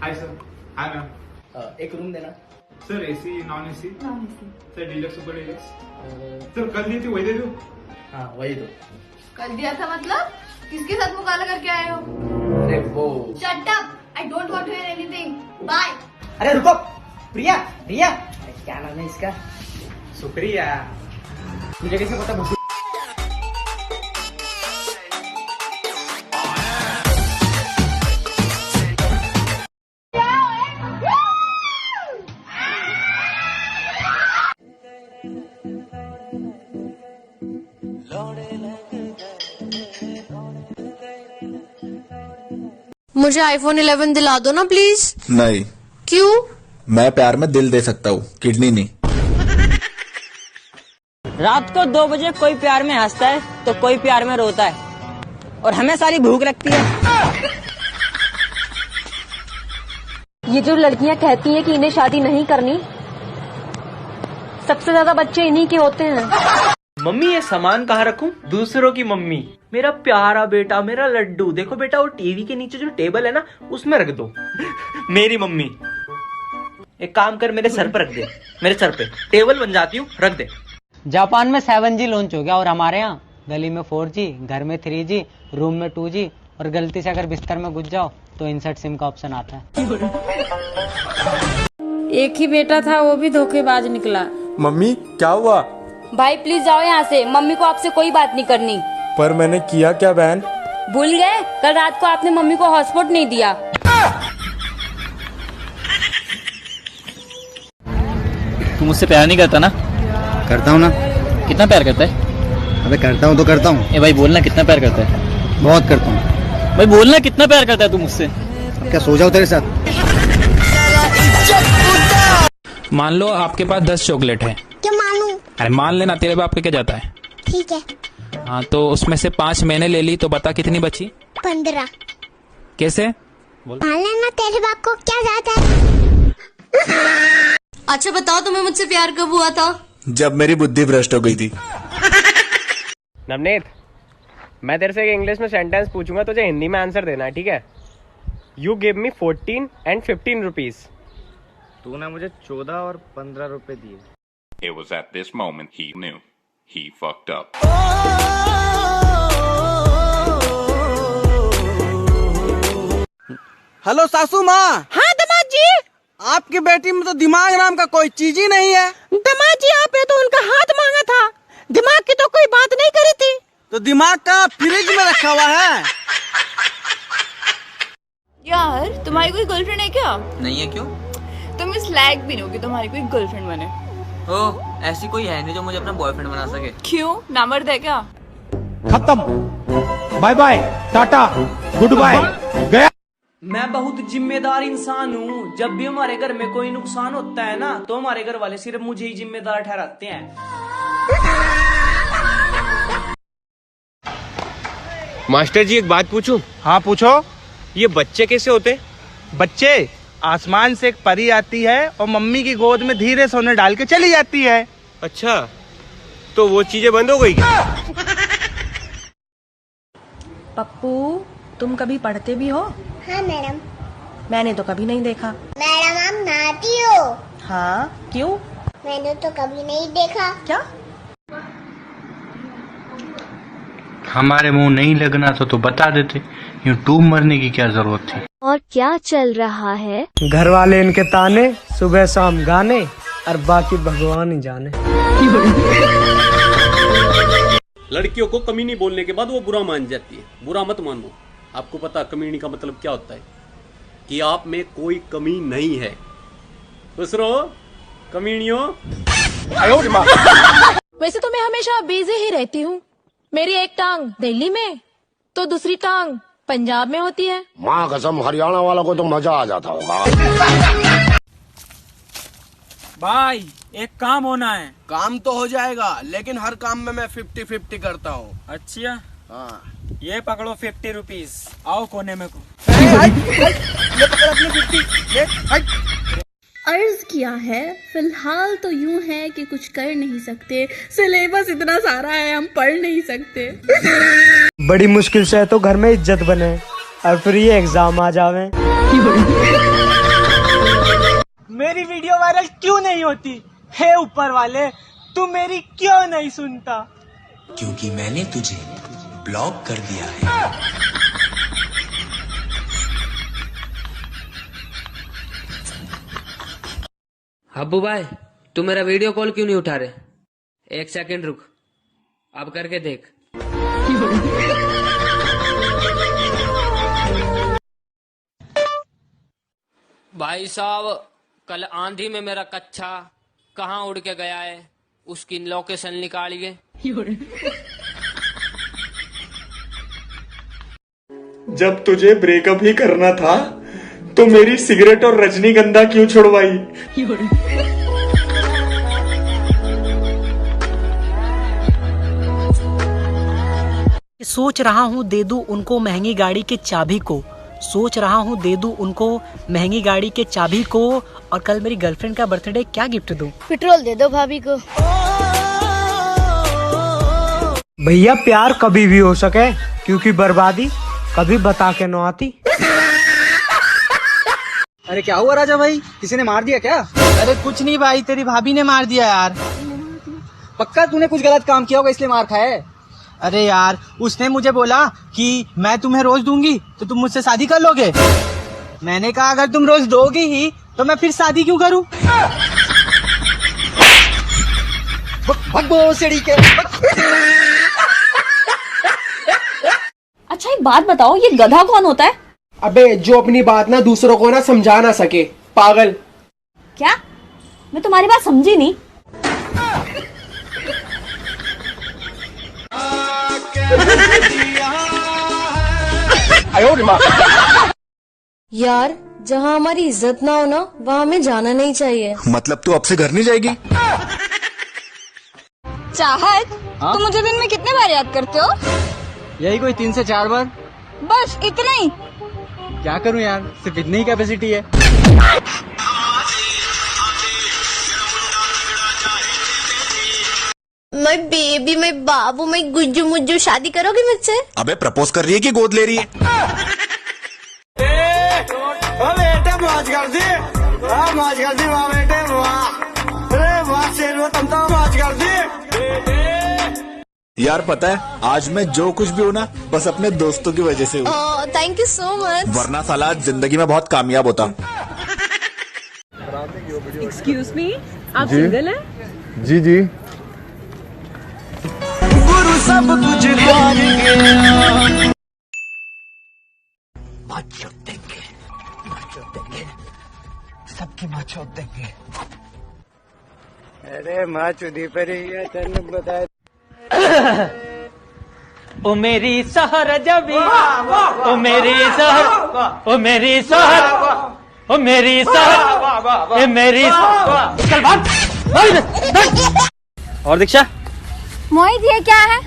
Hi sir. Hi ma'am. एक room देना sir. AC non AC? Non AC. Sir deluxe super deluxe. Sir कल दी थी वही दे दो। हाँ वही दो। कर दिया था मतलब? किसके साथ मुकाबला करके आए हो? अरे वो shut up, I don't want to hear anything, bye. अरे रुको, प्रिया प्रिया क्या नाम है इसका? शुक्रिया। मुझे कैसे पता भूख? मुझे आईफोन 11 दिला दो ना प्लीज। नहीं। क्यों? मैं प्यार में दिल दे सकता हूँ, किडनी नहीं। रात को 2 बजे कोई प्यार में हंसता है तो कोई प्यार में रोता है, और हमें सारी भूख लगती है। ये जो लड़कियां कहती हैं कि इन्हें शादी नहीं करनी, सबसे ज्यादा बच्चे इन्हीं के होते हैं। मम्मी ये सामान कहाँ रखूं? दूसरों की मम्मी। मेरा प्यारा बेटा, मेरा लड्डू। देखो बेटा वो टीवी के नीचे जो टेबल है ना उसमें रख दो। मेरी मम्मी। एक काम कर, मेरे सर पर रख दे। मेरे सर पे टेबल बन जाती हूँ, रख दे। जापान में 7G लॉन्च हो गया और हमारे यहाँ गली में 4G, घर में 3G, रूम में 2G, और गलती से अगर बिस्तर में घुस जाओ तो इंसर्ट सिम का ऑप्शन आता है। एक ही बेटा था, वो भी धोखेबाज निकला। मम्मी क्या हुआ? भाई प्लीज जाओ यहाँ से, मम्मी को आपसे कोई बात नहीं करनी। पर मैंने किया क्या बहन? भूल गए? कल रात को आपने मम्मी को हॉटस्पॉट नहीं दिया। तू मुझसे प्यार नहीं करता ना? करता हूँ ना। कितना प्यार करता है? अबे करता हूँ तो करता हूँ। ए भाई बोलना कितना प्यार करता है? बहुत करता हूँ। भाई बोलना कितना प्यार करता है तू मुझसे? अब क्या सो जाओ तेरे साथ? मान लो आपके पास 10 चॉकलेट है। क्या मानूं? अरे मान लेना, तेरे बाप के क्या जाता है। ठीक है। हाँ तो उसमें से 5 मैंने ले ली, तो बता कितनी बची? 15। कैसे? मान लेना, तेरे बाप को क्या जाता है। अच्छा बताओ, तुम्हें मुझसे प्यार कब हुआ था? जब मेरी बुद्धि भ्रष्ट हो गई थी। नवनीत, मैं तेरे से एक इंग्लिश में सेंटेंस पूछूंगा, तुझे हिंदी में आंसर देना है, ठीक है? You give me 14 and 15 rupees. तूने मुझे 14 और 15 रुपए दिए। It was at this moment he knew he fucked up. Hello सासू माँ। हाँ दामाद जी। आपकी बेटी में तो दिमाग नाम का कोई चीज ही नहीं है। दामाद जी आपने तो उनका हाथ मांगा था, दिमाग की तो कोई बात नहीं करी थी। तो दिमाग का फ्रिज में रखा हुआ है। यार तुम्हारी कोई गर्लफ्रेंड है क्या? नहीं है। क्यों? तुम इस लायक भी नहीं हो कि तुम्हारी कोई गर्लफ्रेंड बने। ओ, ऐसी कोई है नहीं जो मुझे अपना बॉयफ्रेंड बना सके। क्यों, नामर्द है क्या? खत्म, bye bye, tata, goodbye, गया। मैं बहुत जिम्मेदार इंसान हूँ। जब भी हमारे घर में कोई नुकसान होता है ना, तो हमारे घर वाले सिर्फ मुझे ही जिम्मेदार ठहराते हैं। मास्टर जी एक बात पूछूं? हाँ पूछो। ये बच्चे कैसे होते? बच्चे आसमान से एक परी आती है और मम्मी की गोद में धीरे से उन्हें डाल के चली जाती है। अच्छा, तो वो चीजें बंद हो गई क्या? पप्पू तुम कभी पढ़ते भी हो? हाँ मैडम। मैंने तो कभी नहीं देखा। मैडम आप नहाती हो? हाँ क्यों? मैंने तो कभी नहीं देखा। क्या? हमारे मुंह नहीं लगना तो बता देते, यूं डूब मरने की क्या जरूरत थी। और क्या चल रहा है? घर वाले इनके ताने, सुबह शाम गाने, और बाकी भगवान ही जाने। लड़कियों को कमीनी बोलने के बाद वो बुरा मान जाती है। बुरा मत मानो। आपको पता कमीनी का मतलब क्या होता है? कि आप में कोई कमी नहीं है। खुश रहो कमीनियों। वैसे तो मैं हमेशा बिजी ही रहती हूँ। मेरी एक टांग दिल्ली में तो दूसरी टांग पंजाब में होती है। माँ कसम, हरियाणा वालों को तो मजा आ जाता होगा। भाई एक काम होना है। काम तो हो जाएगा, लेकिन हर काम में मैं 50-50 करता हूँ। अच्छा हाँ। ये पकड़ो 50 रुपीज। आओ कोने में को। ये पकड़ अपने 50। ये अर्ज किया है, फिलहाल तो यूं है कि कुछ कर नहीं सकते, सिलेबस इतना सारा है हम पढ़ नहीं सकते। बड़ी मुश्किल से तो घर में इज्जत बने, और फिर ये एग्जाम आ जावे। क्यों नहीं होती? हे ऊपर वाले, तू मेरी क्यों नहीं सुनता? क्योंकि मैंने तुझे ब्लॉक कर दिया है। हब्बू भाई, तू मेरा वीडियो कॉल क्यों नहीं उठा रहे? एक सेकंड रुक, अब करके देख। भाई साहब, कल आंधी में मेरा कच्छा कहाँ उड़ के गया है, उसकी लोकेशन निकालिए। जब तुझे ब्रेकअप ही करना था तो मेरी सिगरेट और रजनीगंधा क्यों छुड़वाई? सोच रहा हूँ दे दूं उनको महंगी गाड़ी के चाबी को, सोच रहा हूँ दे दूं उनको महंगी गाड़ी के चाबी को, और कल मेरी गर्लफ्रेंड का बर्थडे, क्या गिफ्ट दूं? पेट्रोल दे दो भाभी को। भैया प्यार कभी भी हो सके, क्योंकि बर्बादी कभी बता के न आती। अरे क्या हुआ राजा भाई, किसी ने मार दिया क्या? अरे कुछ नहीं भाई, तेरी भाभी ने मार दिया यार। पक्का तूने कुछ गलत काम किया होगा इसलिए मार खाया है? अरे यार, उसने मुझे बोला कि मैं तुम्हें रोज दूंगी तो तुम मुझसे शादी कर लोगे। मैंने कहा अगर तुम रोज दोगी ही तो मैं फिर शादी क्यों करूं? भगो सीढ़ी के। अच्छा एक बात बताओ, ये गधा कौन होता है? अबे जो अपनी बात ना दूसरों को ना समझा ना सके, पागल। क्या? मैं तुम्हारी बात समझी नहीं। यार, जहाँ हमारी इज्जत ना हो ना, वहाँ हमें जाना नहीं चाहिए। मतलब तू अब से घर नहीं जाएगी? चाहत, तुम मुझे दिन में कितने बार याद करते हो? यही कोई 3 से 4 बार। बस इतना ही? क्या करूं यार, सिर्फ इतनी ही कैपेसिटी है। मैं बेबी, मैं बाबू, मैं गुज्जू मुज्जू, शादी करोगे मुझसे? अबे प्रपोज कर रही है कि गोद ले रही है? बेटे मौज कर दी, मौज कर दी वाह बेटे वाह। अरे वाह शेर, तुम तो मौज कर दी। यार पता है, आज मैं जो कुछ भी हूँ ना, बस अपने दोस्तों की वजह से हूँ। Thank you so much. वरना साला जिंदगी में बहुत कामयाब होता। एक्सक्यूज मी, आप सिंगल हैं? जी जी। गुरु सब कुछ हार गया। माचो देंगे, सबकी माचो देंगे। अरे माँ चुदी पर ही है, तेने बताया। ओ मेरी सहर जबी, ओ मेरी सहर, ओ मेरी सहर, ओ मेरी सहर, ए मेरी चल भाग। और दीक्षा, मोहित ये क्या है?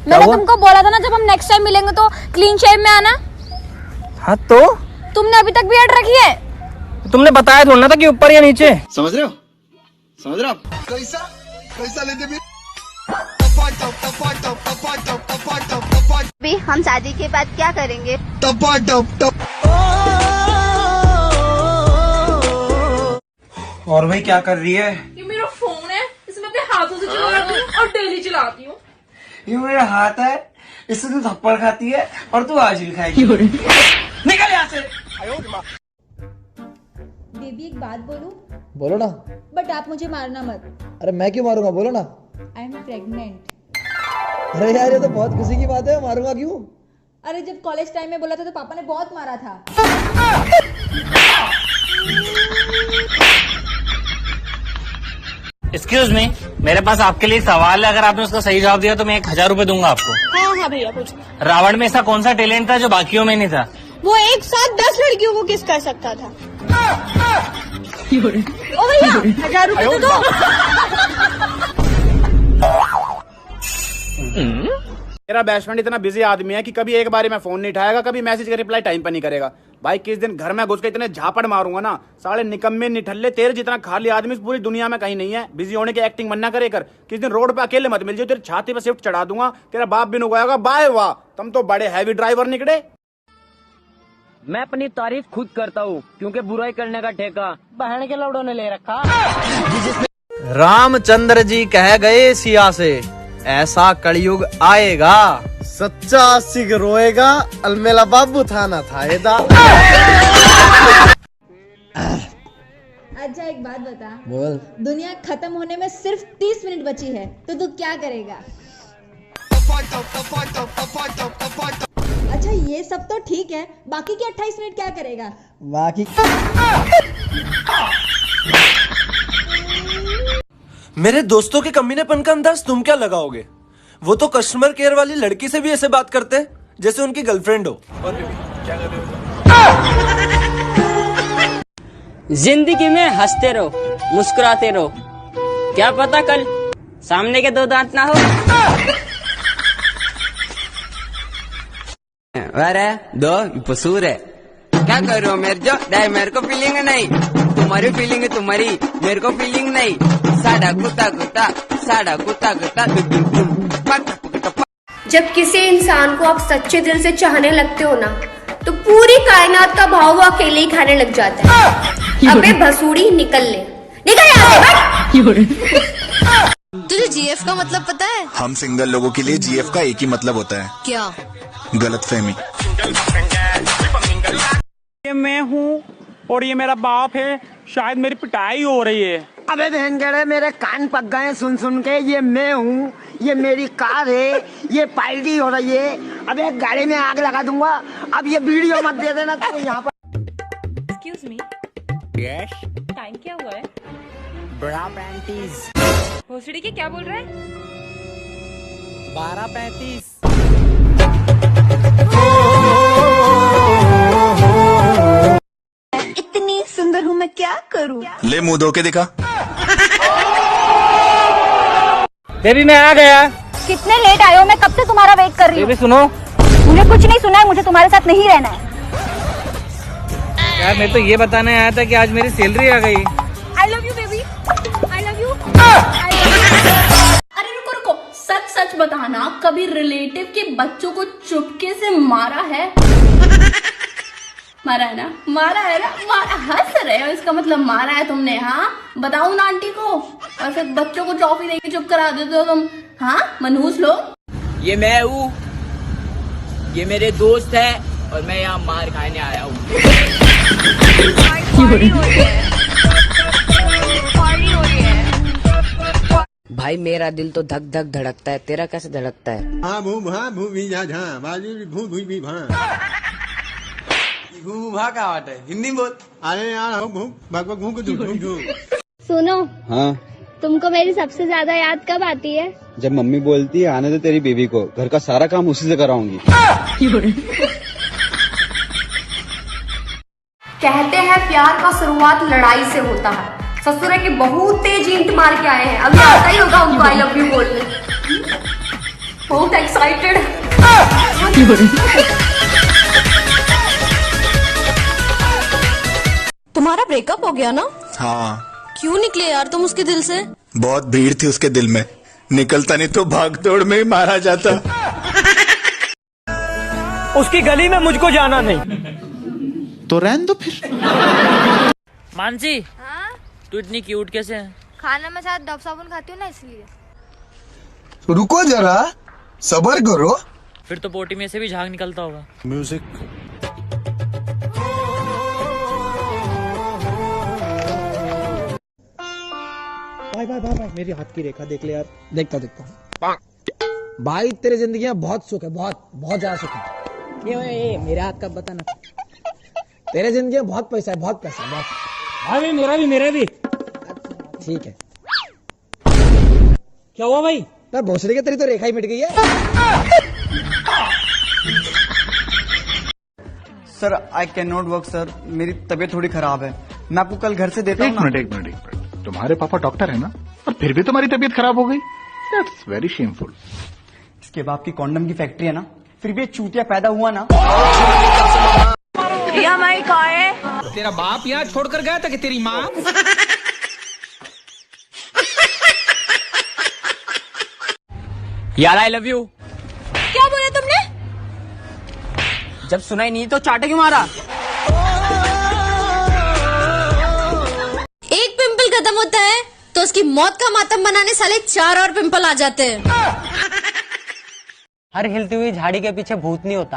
मैंने तुमको बोला था ना जब हम नेक्स्ट टाइम मिलेंगे तो क्लीन शेव में आना। हाँ तो तुमने अभी तक बियर्ड रखी है? तुमने बताया थोड़ा था कि ऊपर या नीचे। समझ रहे हो? समझ रहे हो? कैसा कैसा लेते भी? अभी हम शादी के बाद क्या करेंगे? टपा टप टप। और भाई क्या कर रही है? ये मेरा फोन है, इसे मैं अपने हाथों से चलाती हूँ और डेली चलाती हूँ। ये मेरा हाथ है, इससे तू थप्पड़ खाती है और तू आज भी खाएगी। निकल यहाँ से। बेबी एक बात बोलूं? बोलो ना। बट आप मुझे मारना मत। अरे मैं क्यों मारूंगा, बोलो ना। I am pregnant. अरे यार ये तो बहुत खुशी की बात है, मारूंगा क्यों? अरे जब कॉलेज टाइम में बोला था तो पापा ने बहुत मारा था। एक्सक्यूज मी, मेरे पास आपके लिए सवाल है, अगर आपने उसका सही जवाब दिया तो मैं 1000 रुपए दूंगा आपको। हाँ हाँ भैया पूछ। रावण में ऐसा कौन सा टैलेंट था जो बाकियों में नहीं था? वो एक साथ 10 लड़कियों को किस कर सकता था? ओ भैया 1000 रुपए तो दो। मेरा बेस्ट फ्रेंड इतना बिजी आदमी है कि कभी एक बारी में फोन नहीं उठाएगा, कभी मैसेज का रिप्लाई टाइम पर नहीं करेगा। भाई किस दिन घर में घुस के इतने झापड़ मारूंगा ना, साले निकम्मे निठल्ले, तेरे जितना खाली आदमी इस पूरी दुनिया में कहीं नहीं है। बिजी होने की एक्टिंग मन्ना करे कर, किस दिन रोड पे अकेले मत मिल जाओ, तेरे छाती पे शिफ्ट चढ़ा दूंगा, तेरा बाप भी नुगाएगा। बाय वाह, तुम तो बड़े हैवी ड्राइवर निकले। मैं अपनी तारीफ खुद करता हूँ, क्योंकि बुराई करने का ठेका बहन के लौड़ों ने ले रखा। रामचंद्र जी कह गए सिया से, ऐसा कलयुग आएगा, सच्चा आशिक रोएगा, अलमेला बाबू थाना थाएदा। अच्छा एक बात बता, बोल। दुनिया खत्म होने में सिर्फ 30 मिनट बची है, तो तू क्या करेगा? अच्छा ये सब तो ठीक है, बाकी के 28 मिनट क्या करेगा? बाकी मेरे दोस्तों के कमीनेपन का अंदाज तुम क्या लगाओगे? वो तो कस्टमर केयर वाली लड़की से भी ऐसे बात करते हैं जैसे उनकी गर्लफ्रेंड हो। और क्या कर रहे हो? जिंदगी में हंसते रहो, मुस्कुराते रहो, क्या पता कल सामने के दो दांत ना हो। अरे दो पसूर है, क्या कर रहे हो मेरे को फीलिंग नहीं, तुम्हारी फीलिंग है तुम्हारी, मेरे को फीलिंग नहीं। साड़ा कुत्ता कुत्ता, साड़ा कुत्ता कुत्ता। जब किसी इंसान को आप सच्चे दिल से चाहने लगते हो ना, तो पूरी कायनात का भाव वो अकेले ही खाने लग जाता है। अबे भसूड़ी निकल ले, निकल यहाँ से। तुझे जीएफ का मतलब पता है? हम सिंगल लोगों के लिए जीएफ का एक ही मतलब होता है, क्या? गलतफहमी। ये मैं हूँ और ये मेरा बाप है, शायद मेरी पिटाई हो रही है। अबे बहन गड़े मेरे कान पक गए सुन सुन के। ये मैं हूँ, ये मेरी कार है, ये पार्टी हो रही है। अबे गाड़ी में आग लगा दूंगा। अब ये वीडियो मत दे देना तो यहाँ पर। एक्सक्यूज मी, यस, टाइम क्या हुआ है? बड़ा 35। भोसड़ी के क्या बोल रहा है? 12:35। इतनी सुंदर हूँ मैं, क्या करूँ? ले मुंह धो के दिखा। बेबी मैं आ गया। कितने लेट आए हो? मैं कब से तुम्हारा वेट कर रही हूँ। बेबी सुनो, मुझे कुछ नहीं सुना है, मुझे तुम्हारे साथ नहीं रहना है। यार मैं तो ये बताने आया था कि आज मेरी सैलरी आ गई। I love you baby, I love you. अरे रुको रुको, सच सच बताना, कभी रिलेटिव के बच्चों को चुपके से मारा है? मारा है ना, मारा है ना, मारा। हंस रहे हो, इसका मतलब मारा है तुमने? हाँ बताओ ना आंटी को, और फिर बच्चों को टॉफी देके चुप करा देते हो तुम। हाँ मनहूस लोग। ये मैं हूँ, ये मेरे दोस्त है, और मैं यहाँ मार खाने आया हूँ। भाई मेरा दिल तो धक धक धड़कता है, तेरा कैसे धड़कता है? हाँ भू भा भू भी जा झा बाजू भू भू भी भा। भू भा क्या बात है? हिंदी बोल। अरे यार भू भग भग भू को झू। सुनो, हाँ, तुमको मेरी सबसे ज्यादा याद कब आती है? जब मम्मी बोलती है आने दे तेरी बेबी को, घर का सारा काम उसी से कराऊंगी। कहते हैं प्यार का शुरुआत लड़ाई से होता है। ससुरे के बहुत तेज ईंट मार के आए हैं, अभी आता ही होगा उनको आई लव यू बोलने। बहुत एक्साइटेड। तुम्हारा ब्रेकअप हो गया ना? हाँ। क्यों निकले यार तुम उसके दिल से? बहुत भीड़ थी उसके दिल में, निकलता नहीं तो भाग दौड़ में ही मारा जाता। उसकी गली में मुझको जाना नहीं। तो रहने दो फिर। मानसी, तू इतनी क्यूट कैसे है? खाना में शायद डब साबुन खाती हूँ ना, इसलिए। रुको जरा, सब्र करो। फिर तो पोटी में से भी झाग निकलता होगा। म्यूजिक। भाई भाई भाई भाई, मेरी हाथ की रेखा देख ले यार। देखता देखता भाई, तेरे जिंदगी में बहुत सुख है, बहुत बहुत ज्यादा सुख है। ये मेरे हाथ का बता ना। तेरे जिंदगी में बहुत पैसा है, बहुत पैसा, बहुत। भाई मेरा भी। ठीक है। क्या हुआ भाई? यार भोसड़ी के तेरी तो रेखा ही मिट गई है। Sir I can not work sir, मेरी तबीयत थोड़ी खराब है। मैं आपको कल घर से देता हूँ। एक मिनट। तुम्हारे पापा डॉक्टर है ना, और फिर भी तुम्हारी तबीयत खराब हो गई? That's very shameful. इसके बाप की कॉन्डम की फैक्ट्री है ना, फिर भी एक चूतिया पैदा हुआ ना। प्रिया माई कहाँ है? तेरा बाप यहाँ छोड़कर गया था कि तेरी माँ? यार आई लव यू। क्या बोला तुमने? जब सुनाई नहीं तो चाटे क्यों मारा? मौत का मातम बनाने साले 4 और पिंपल आ जाते हैं। हर हिलती हुई झाड़ी के पीछे भूत नहीं होता।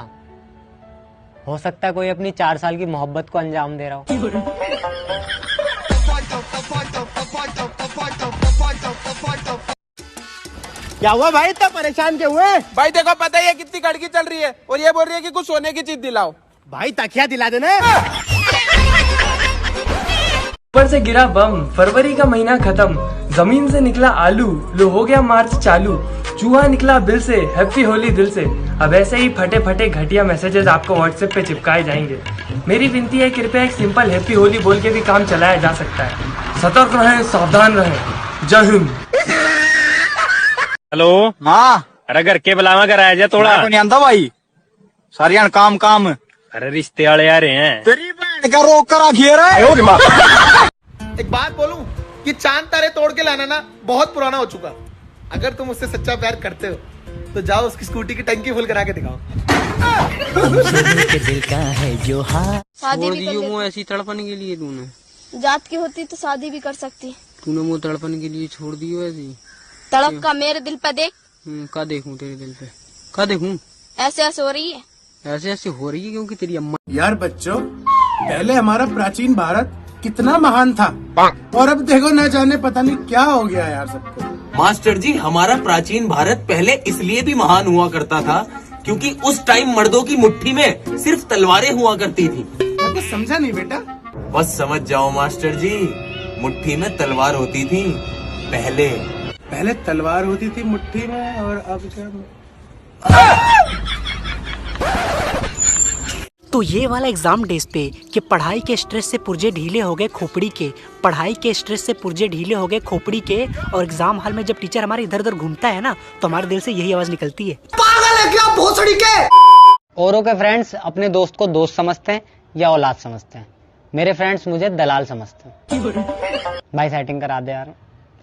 हो सकता है कोई अपनी 4 साल की मोहब्बत को अंजाम दे रहा हो। क्या हुआ भाई, इतना परेशान क्यों हुए? भाई देखो, पता ही है कितनी कड़की चल रही है और ये बोल रही है कि कुछ सोने की चीज दिलाओ। भाई तकिया दिला देना। ऊपर से गिरा बम, फरवरी का महीना खत्म, जमीन से निकला आलू, लो हो गया मार्च चालू, चूहा निकला बिल से, हैप्पी होली दिल से। अब ऐसे ही फटे फटे घटिया मैसेजेस आपको व्हाट्सएप पे चिपकाए जाएंगे। मेरी विनती है, कृपया एक सिंपल हैप्पी होली बोल के भी काम चलाया जा सकता है। सतर्क रहें, सावधान रहें। जय हिंद। हेलो। हाँ, अरे घर के बुलावा कर आया जा थोड़ा। नहीं आंदा भाई, सारियान काम काम। अरे रिश्ते वाले आ रहे हैं। तेरी बहन का रोक कर आखिए रे। एक बात बोलूं कि चांद तारे तोड़ के लाना ना बहुत पुराना हो चुका। अगर तुम उससे सच्चा प्यार करते हो तो जाओ उसकी स्कूटी की टंकी फुल करा के दिखाओ। दिल का है जो हाँ शादी भी कर लेती। वो ऐसी तड़पने के लिए तूने जात की होती तो शादी भी कर सकती। तूने वो तड़पने के लिए छोड़ दी ऐसी। तड़प का मेरे दिल पे देख। का देखूं तेरे दिल पे? का देखूं? ऐसे ऐसे हो रही है। ऐसे ऐसे हो रही है क्योंकि तेरी अम्मा। यार बच्चों, पहले हमारा प्राचीन भारत कितना महान था और अब देखो न जाने पता नहीं क्या हो गया यार सबको। मास्टर जी, हमारा प्राचीन भारत पहले इसलिए भी महान हुआ करता था क्योंकि उस टाइम मर्दों की मुट्ठी में सिर्फ तलवारें हुआ करती थी। मैं तो समझा नहीं बेटा। बस समझ जाओ मास्टर जी, मुट्ठी में तलवार होती थी पहले। पहले तलवार होती थी मुट्ठी में और अब क्या? तो ये वाला एग्जाम डेज पे कि पढ़ाई के स्ट्रेस से पुर्जे ढीले हो गए खोपड़ी के, पढ़ाई के स्ट्रेस से पुर्जे ढीले हो गए खोपड़ी के, और एग्जाम हॉल में जब टीचर हमारे इधर उधर घूमता है ना तो हमारे दिल से यही आवाज निकलती है, पागल है क्या भोसड़ी के। औरों के फ्रेंड्स अपने दोस्त को दोस्त समझते हैं या औलाद समझते हैं। मेरे फ्रेंड्स मुझे दलाल समझते हैं। भाई सेटिंग करा दे यार,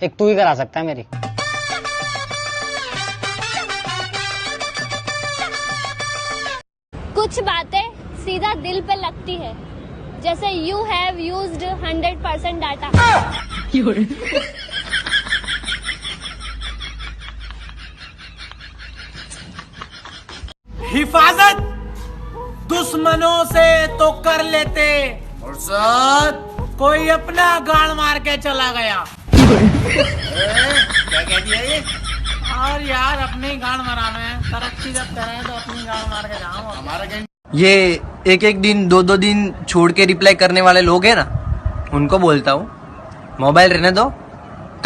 एक तू ही करा सकता है मेरी। कुछ बातें सीधा दिल पे लगती है, जैसे यू हैव यूज्ड 100% डाटा। हिफाजत दुश्मनों से तो कर लेते और साथ कोई अपना गाड़ मार के चला गया। क्या कह दिया ये? और यार अपने ही गाड़ मराना है, तरक्की जब करें तो अपनी गाड़ मार के जाओ। हमारा ये एक एक दिन 2-2 दिन छोड़ के रिप्लाई करने वाले लोग हैं ना, उनको बोलता हूँ मोबाइल रहने दो,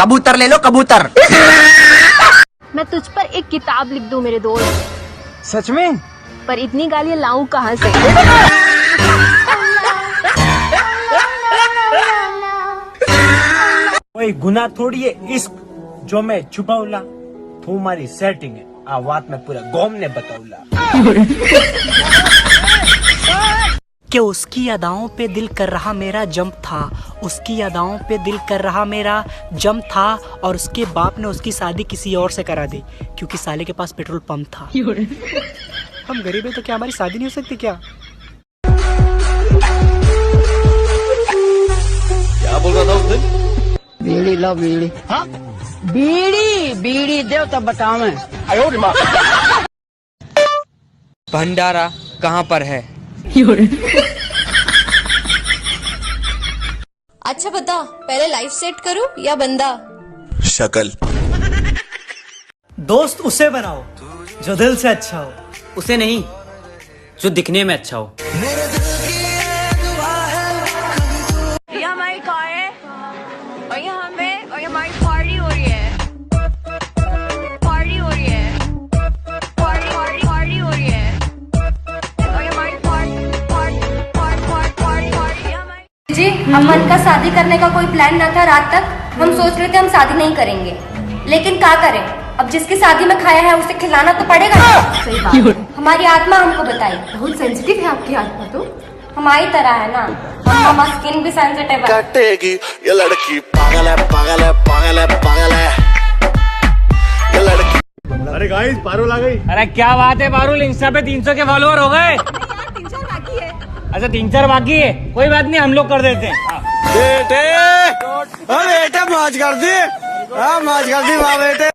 कबूतर ले लो कबूतर। मैं तुझ पर एक किताब लिख दूं मेरे दोस्त। सच में? पर इतनी गालियां लाऊं कहाँ से? कोई गुनाह थोड़ी है इश्क जो मैं छुपाऊला। तुम्हारी सेटिंग है आवाज में पूरा गौम ने बताऊला। कि उसकी यादाओं पे दिल कर रहा मेरा जंप था, उसकी यादाओं पे दिल कर रहा मेरा जंप था, और उसके बाप ने उसकी शादी किसी और से करा दी क्योंकि साले के पास पेट्रोल पंप था। हम गरीब हैं तो क्या हमारी शादी नहीं हो सकती क्या? क्या बोल रहा था उस दिन? बीड़ी लो बीड़ी। हाँ? बीड़ी बीड़ी दो तब बताओ मैं। भंडारा कहाँ पर है? अच्छा बता, पहले लाइफ सेट करूं या बंदा? शक्ल। दोस्त उसे बनाओ जो दिल से अच्छा हो, उसे नहीं जो दिखने में अच्छा हो। ये हमारी कार है और ये हमें और ये हमारी पार्टी हो रही है। पार्टी हो रही है। पार्टी पार्टी पार्टी हो रही है और ये हमारी पार्टी। जी, अमन का शादी करने का कोई प्लान न था। रात तक हम सोच रहे थे हम शादी नहीं करेंगे, लेकिन क्या करें, अब जिसकी शादी में खाया है उसे खिलाना तो पड़ेगा ना। सही बात। हमारी आत्मा हमको बताई। बहुत सेंसिटिव है आपकी आत्मा तो। हमारी तरह है ना, हमारा स्किन भी सेंसिटिव है। कटेगी ये लड़की, पागल है पागल है पागल है पागल है ये लड़की। अरे गाइस पारुल आ गई। अरे क्या बात है पारुल, इंस्टा पे 300 के फॉलोअर हो गए। अच्छा 3-4 बाकी है, कोई बात नहीं हम लोग कर देते हैं। बेटे बेटे मौज कर दी। हाँ मौज कर दी वाह बेटे